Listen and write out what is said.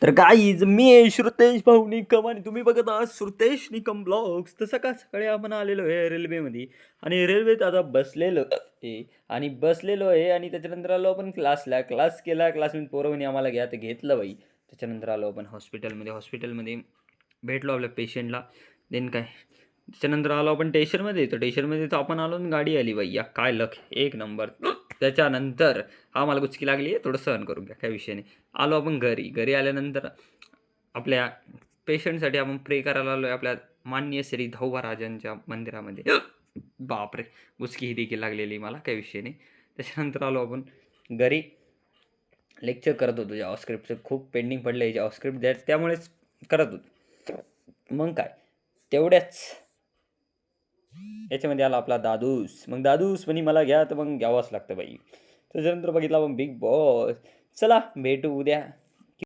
तर गाईज मी आहे श्रुतेश भाऊ निकम आणि तुम्ही बघत आहात श्रुतेश निकम ब्लॉग्स. तर सकाळ सकाळी आपण आलेलो आहे रेल्वेमध्ये आणि रेल्वेत आता बसलेलो आहे आणि त्याच्यानंतर आलो आपण क्लास केला. क्लासमध्ये पोरं म्हणे आम्हाला घ्या, तर घेतलं बाई. त्याच्यानंतर आलो आपण हॉस्पिटलमध्ये भेटलो आपल्या पेशंटला. देन काय त्याच्यानंतर आलो आपण स्टेशनमध्ये, तर स्टेशनमध्ये तर आपण आलो आणि गाडी आली बाई. या काय लक, एक नंबर. त्याच्यानंतर हा मला गुचकी लागली आहे, थोडं सहन करून घ्या, काही विषय नाही. आलो आपण घरी आल्यानंतर आपल्या पेशंटसाठी आपण प्रे करायला आलो आहे आपल्या माननीय श्री धौबा राजांच्या मंदिरामध्ये. बापरे, गुचकी ही देखील लागलेली मला, काही विषय नाही. त्याच्यानंतर आलो आपण घरी. लेक्चर करत होतो जावास्क्रिप्टचं, खूप पेंडिंग पडलं आहे जावास्क्रिप्ट, त्यामुळेच करत होतो. मग काय तेवढ्याच याच्यामध्ये आला आपला दादूस. मग दादूस म्हणे मला घ्या, तर मग घ्यावंच लागतं बाई. त्याच्यानंतर बघितला मग बिग बॉस. चला भेटू उद्या